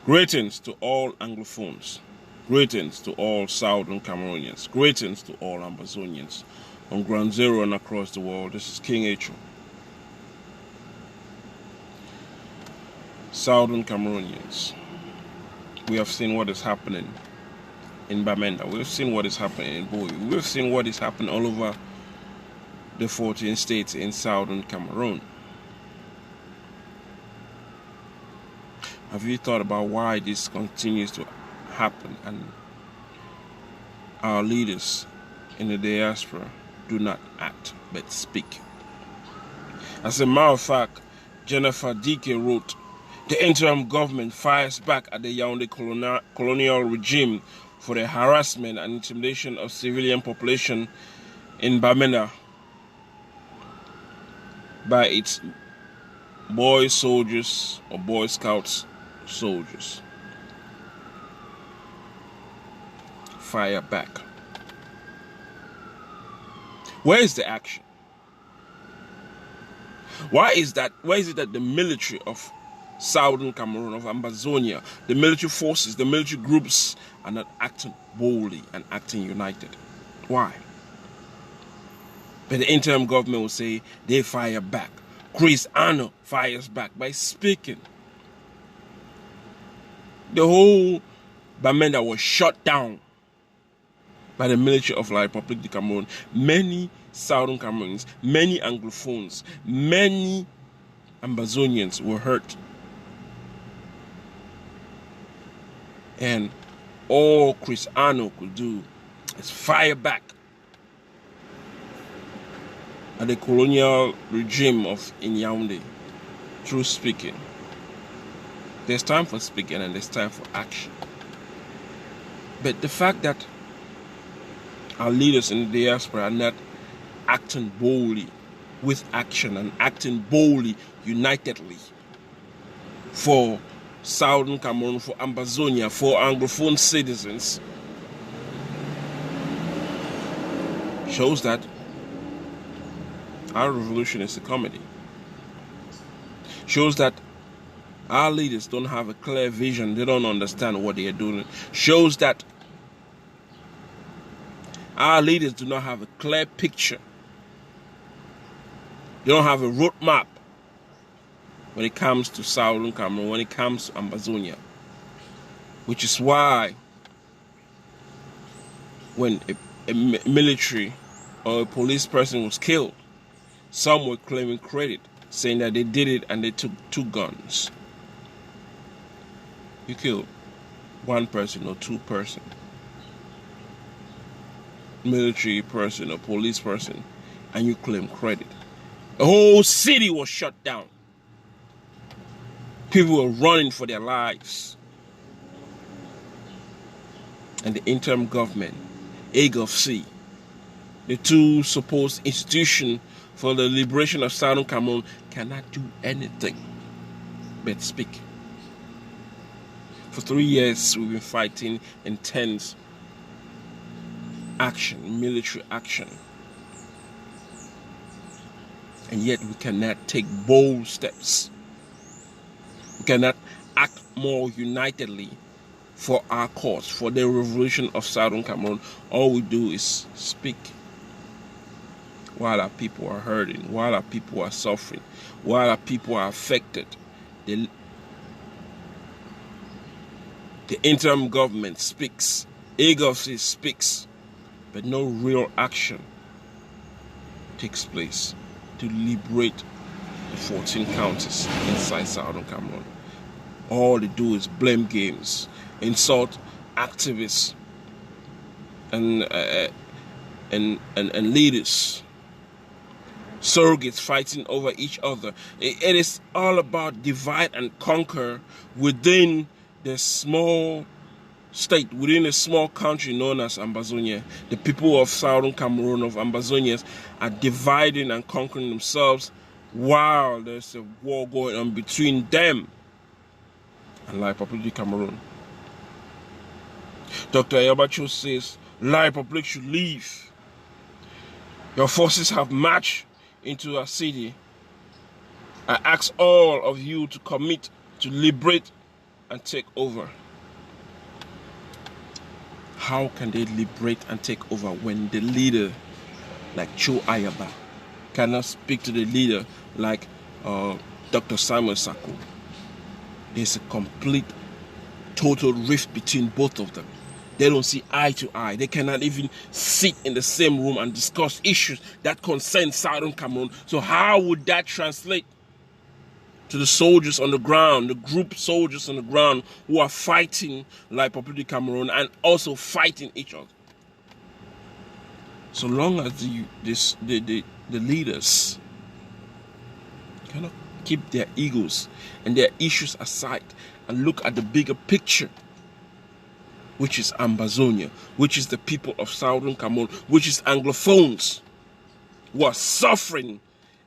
Greetings to all Anglophones. Greetings to all Southern Cameroonians. Greetings to all Ambazonians on Ground Zero and across the world. This is King H. Southern Cameroonians. We have seen what is happening in Bamenda. We've seen what is happening in Boy. We've seen what is happening all over the 14 states in Southern Cameroon. Have you thought about why this continues to happen and our leaders in the diaspora do not act but speak? As a matter of fact, Jennifer Dike wrote, "The interim government fires back at the Yaoundé colonial regime for the harassment and intimidation of civilian population in Bamenda by its boy soldiers or Boy Scouts soldiers." Fire back. Where is the action? Why is it that the military of Southern Cameroon, of Ambazonia, the military forces, the military groups are not acting boldly and acting united? Why? But the interim government will say they fire back. Chris Ano fires back by speaking. The whole Bamenda was shut down by the military of La République du Cameroon. Many Southern Cameroonians, many Anglophones, many Ambazonians were hurt. And all Chris Ano could do is fire back at the colonial regime of Yaoundé through speaking. There's time for speaking and there's time for action. But the fact that our leaders in the diaspora are not acting boldly with action and acting boldly, unitedly for Southern Cameroon, for Ambazonia, for Anglophone citizens, shows that our revolution is a comedy. Shows that our leaders don't have a clear vision. They don't understand what they are doing. Shows that our leaders do not have a clear picture. They don't have a roadmap when it comes to Southern Cameroon, when it comes to Ambazonia. Which is why when a military or a police person was killed, some were claiming credit, saying that they did it and they took 2 guns. You killed 1 person or 2 person, military person or police person, and you claim credit. The whole city was shut down. People were running for their lives. And the interim government, Agovc, the 2 supposed institutions for the liberation of Southern Cameroon, cannot do anything but speak. For 3 years, we've been fighting intense action, military action. And yet we cannot take bold steps. We cannot act more unitedly for our cause, for the revolution of Southern Cameroon. All we do is speak while our people are hurting, while our people are suffering, while our people are affected. The interim government speaks, Agovc speaks, but no real action takes place to liberate the 14 counties inside Southern Cameroon. All they do is blame games, insult activists and leaders, surrogates fighting over each other. It is all about divide and conquer within the small state, within a small country known as Ambazonia. The people of Southern Cameroon, of Ambazonians, are dividing and conquering themselves while there's a war going on between them and La République du Cameroon. Dr. Agovc says La République should leave. Your forces have marched into a city. I ask all of you to commit to liberate and take over. How can they liberate and take over when the leader like Cho Ayaba cannot speak to the leader like Dr. Simon Sako? There's a complete, total rift between both of them. They don't see eye to eye. They cannot even sit in the same room and discuss issues that concern Southern Cameroon. So how would that translate to the soldiers on the ground, the group soldiers on the ground who are fighting like Republic Cameroon and also fighting each other? So long as the leaders cannot keep their egos and their issues aside and look at the bigger picture, which is Ambazonia, which is the people of Southern Cameroon, which is Anglophones who are suffering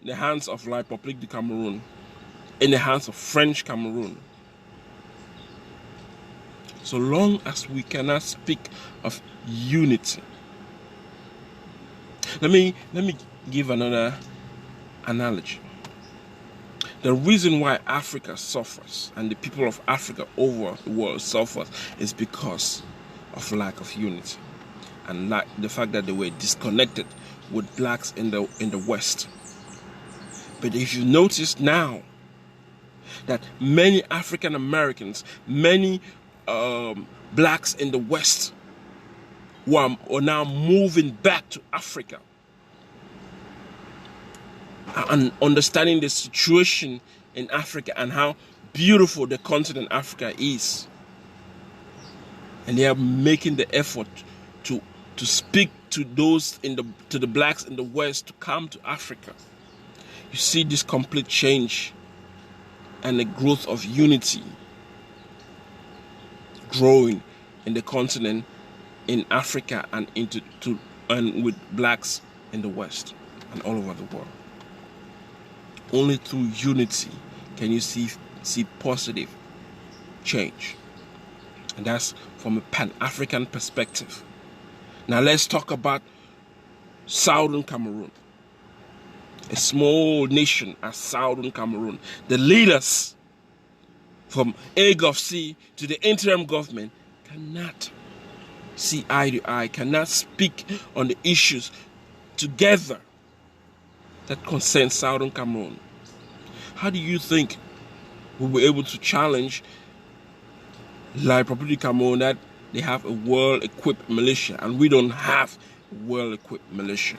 in the hands of La République du Cameroon, in the hands of French Cameroon. So long as we cannot speak of unity. Let me give another analogy. The reason why Africa suffers and the people of Africa over the world suffers is because of lack of unity and the fact that they were disconnected with blacks in the West. But if you notice now that many African Americans, many blacks in the West who are now moving back to Africa and understanding the situation in Africa and how beautiful the continent Africa is, and they are making the effort to speak to those to the blacks in the West to come to Africa. You see this complete change and the growth of unity growing in the continent, in Africa, and and with blacks in the West and all over the world. Only through unity can you see positive change, and that's from a Pan-African perspective. Now let's talk about Southern Cameroon, a small nation as Southern Cameroon. The leaders from Agovc to the interim government cannot see eye to eye, cannot speak on the issues together that concern Southern Cameroon. How do you think we'll be able to challenge La République du Cameroon that they have a well-equipped militia and we don't have a well-equipped militia?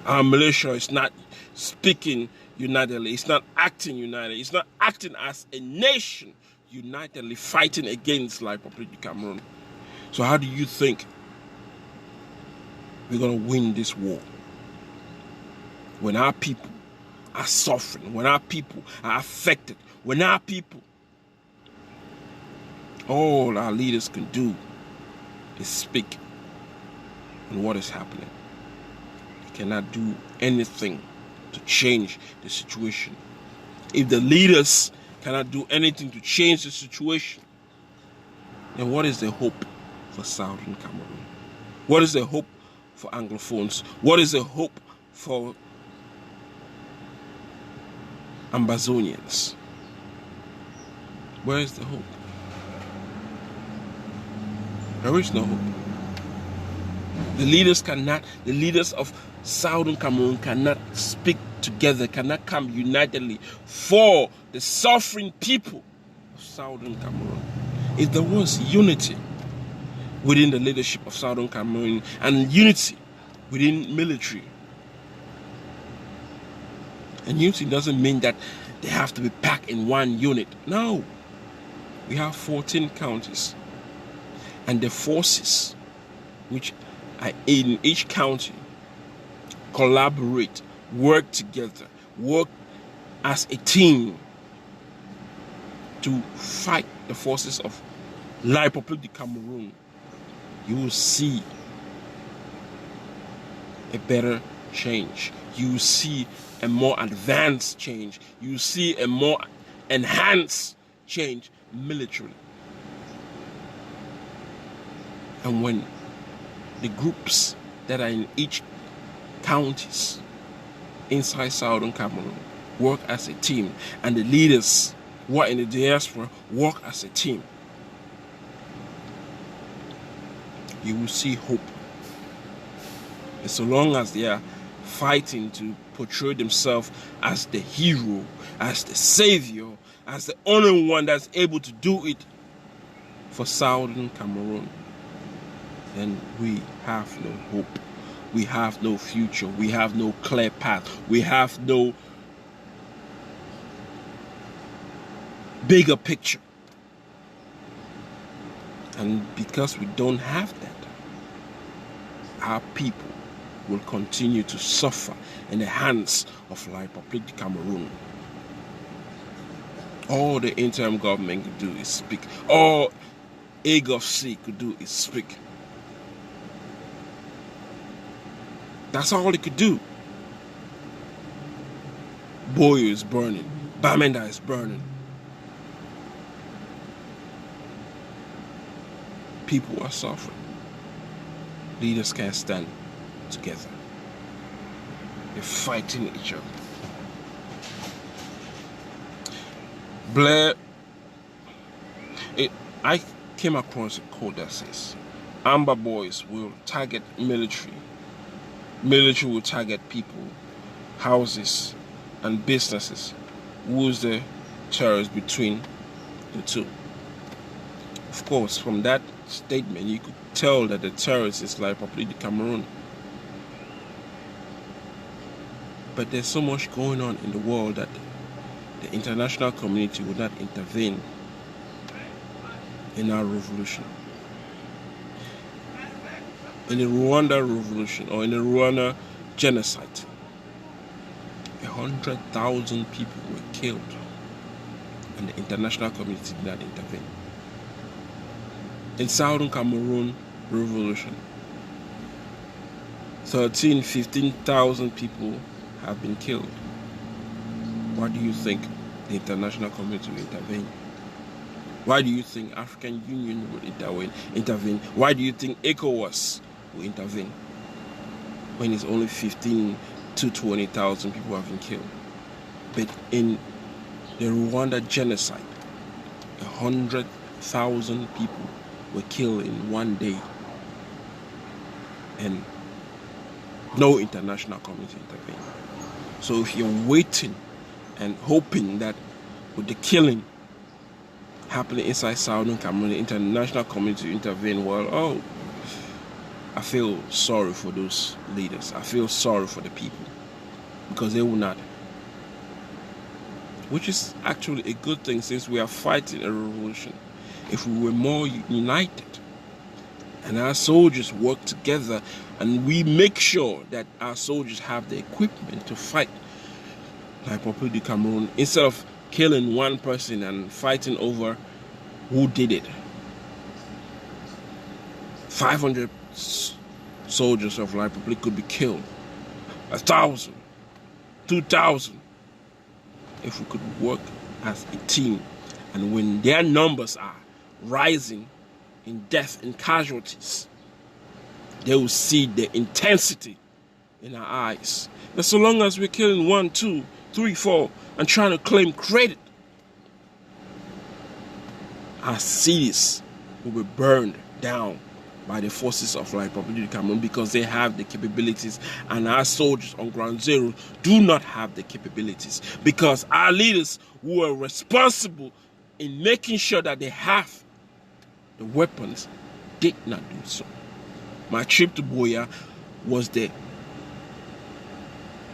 Our militia is not speaking unitedly, it's not acting united, it's not acting as a nation unitedly fighting against La République du Cameroon. So how do you think we're going to win this war? When our people are suffering, when our people are affected, when our people, all our leaders can do is speak on what is happening. They cannot do anything to change the situation. If the leaders cannot do anything to change the situation, then what is the hope for Southern Cameroon? What is the hope for Anglophones? What is the hope for Ambazonians? Where is the hope? There is no hope. The leaders of Southern Cameroon cannot speak together, cannot come unitedly for the suffering people of Southern Cameroon. If there was unity within the leadership of Southern Cameroon and unity within military, and unity doesn't mean that they have to be packed in one unit. No. We have 14 counties. And the forces which are in each county collaborate, work together, work as a team to fight the forces of La République du Cameroon. You will see a better change. You will see a more advanced change. You will see a more enhanced change militarily. And when the groups that are in each counties inside Southern Cameroon work as a team, and the leaders who are in the diaspora work as a team, you will see hope. And so long as they are fighting to portray themselves as the hero, as the savior, as the only one that's able to do it for Southern Cameroon, then we have no hope. We have no future. We have no clear path. We have no bigger picture. And because we don't have that, our people will continue to suffer in the hands of La République du Cameroon. All the interim government could do is speak. All Agovc could do is speak. That's all it could do. Boyo is burning. Bamenda is burning. People are suffering. Leaders can't stand together. They're fighting each other. I came across a quote that says, Amber boys will target military. Military will target people, houses, and businesses. Who's the terrorist between the two? Of course, from that statement, you could tell that the terrorist is La République du Cameroon. But there's so much going on in the world that the international community would not intervene in our revolution. In the Rwanda revolution, or in the Rwanda genocide, 100,000 people were killed, and the international community did not intervene. In Southern Cameroon revolution, 15,000 people have been killed. Why do you think the international community will intervene? Why do you think African Union will intervene? Why do you think ECOWAS will intervene when it's only 15 to 20,000 people have been killed? But in the Rwanda genocide, 100,000 people were killed in one day, and no international community intervened. So if you're waiting and hoping that with the killing happening inside Southern Cameroon, the international community intervene, well, I feel sorry for those leaders. I feel sorry for the people, because they will not. Which is actually a good thing, since we are fighting a revolution. If we were more united and our soldiers work together, and we make sure that our soldiers have the equipment to fight like République du Cameroon, instead of killing one person and fighting over who did it. 500 soldiers of La République could be killed. 1,000, 2,000. If we could work as a team, and when their numbers are rising in death and casualties, they will see the intensity in our eyes. But so long as we're killing 1, 2, 3, 4 and trying to claim credit, our cities will be burned down by the forces of La République du Cameroon, because they have the capabilities, and our soldiers on ground zero do not have the capabilities, because our leaders who are responsible in making sure that they have the weapons did not do so. My trip to Buea was the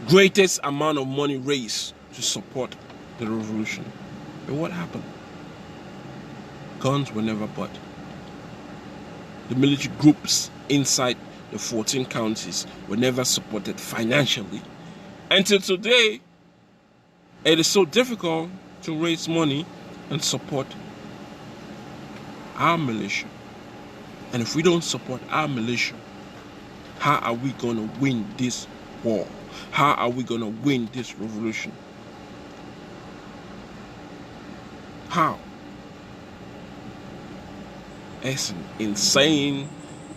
greatest amount of money raised to support the revolution. But what happened? Guns were never bought. The military groups inside the 14 counties were never supported financially. Until today, it is so difficult to raise money and support our militia. And if we don't support our militia, how are we going to win this war? How are we going to win this revolution? How? It's insane,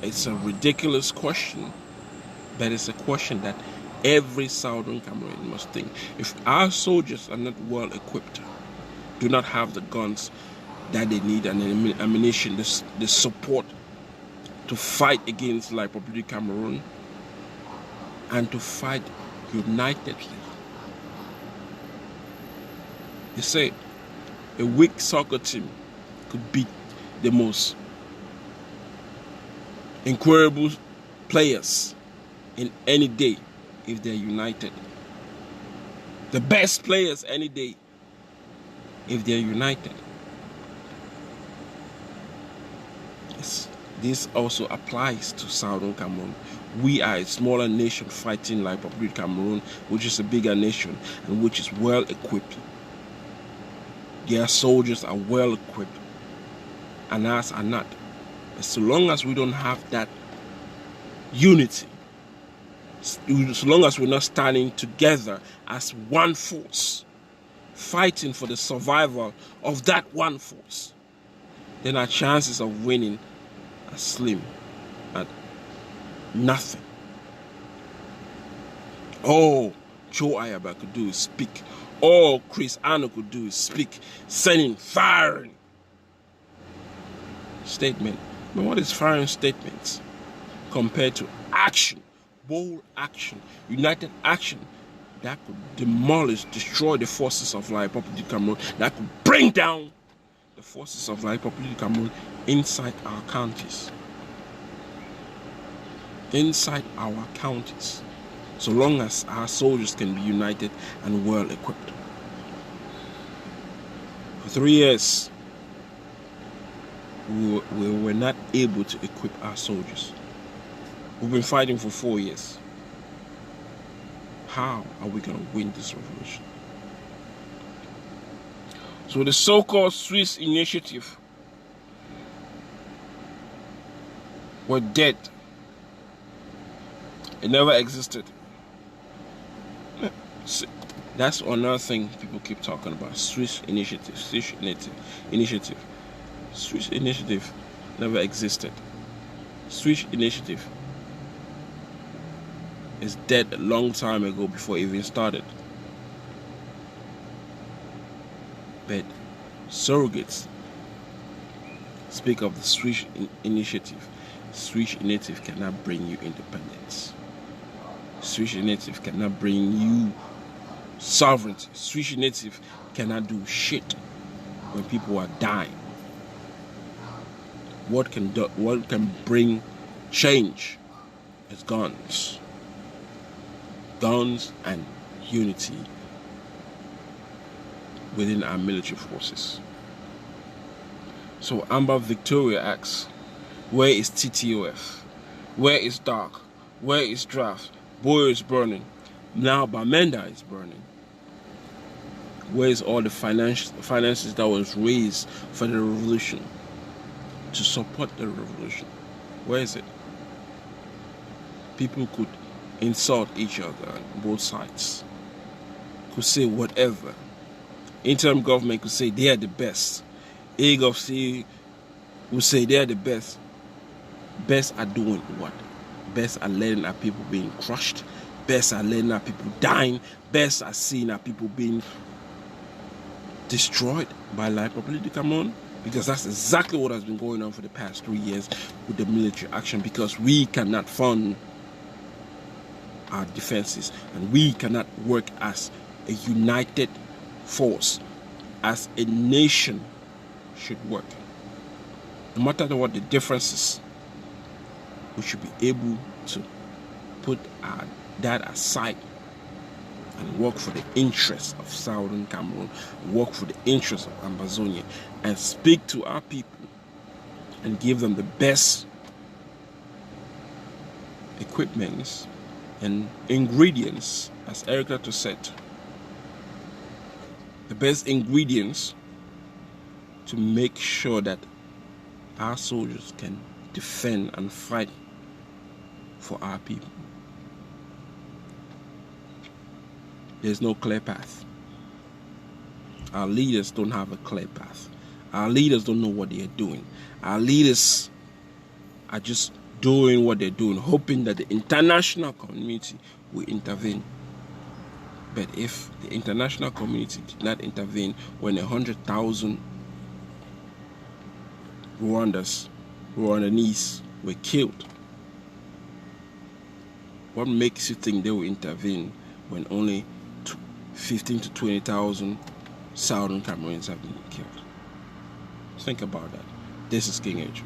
it's a ridiculous question, but it's a question that every Southern Cameroonian must think. If our soldiers are not well equipped, do not have the guns that they need and the ammunition, the support to fight against La Republic Cameroon and to fight unitedly. You say a weak soccer team could beat the most incredible players in any day if they're united. The best players any day if they're united. This also applies to Southern Cameroon. We are a smaller nation fighting like Republic Cameroon, which is a bigger nation and which is well equipped. Their soldiers are well equipped and ours are not. But so long as we don't have that unity, so long as we're not standing together as one force, fighting for the survival of that one force, then our chances of winning are slim at nothing. All Joe Ayaba could do is speak. All Chris Ano could do is speak, sending firing statement. But what is firing statements compared to action, bold action, united action that could demolish, destroy the forces of La Republic Cameroon, that could bring down the forces of La Republic Cameroon inside our counties. Inside our counties. So long as our soldiers can be united and well equipped. For 3 years, we were not able to equip our soldiers. We've been fighting for 4 years. How are we going to win this revolution? So the so-called Swiss initiative were dead. It never existed. That's another thing people keep talking about. Swiss initiative. Swiss initiative never existed. Swiss initiative is dead a long time ago before it even started. But surrogates speak of the Swiss initiative. Swiss initiative cannot bring you independence. Swiss initiative cannot bring you sovereignty. Swiss initiative cannot do shit when people are dying. What can bring change is guns. Guns and unity within our military forces. So Amber Victoria asks, where is TTOF? Where is DARK? Where is Draft? Boy is burning. Now Bamenda is burning. Where is all the finances that was raised for the revolution, to support the revolution? Where is it? People could insult each other on both sides, could say whatever. Interim government could say they are the best. Agovc would say they are the best. Best are doing what? Best are letting our people being crushed. Best are letting our people dying. Best are seeing our people being destroyed by La Republic Cameroon. Because that's exactly what has been going on for the past 3 years with the military action. Because we cannot fund our defenses and we cannot work as a united force, as a nation should work. No matter what the differences, we should be able to put that aside and work for the interests of Southern Cameroon, work for the interests of Ambazonia, and speak to our people and give them the best equipments and ingredients, as Eric said, the best ingredients to make sure that our soldiers can defend and fight for our people. There's no clear path. Our leaders don't have a clear path. Our leaders don't know what they are doing. Our leaders are just doing what they're doing, hoping that the international community will intervene. But if the international community did not intervene when 100,000 Rwandese were killed, what makes you think they will intervene when only 15 to 20,000 Southern Cameroons have been killed? Think about that. This is King Age.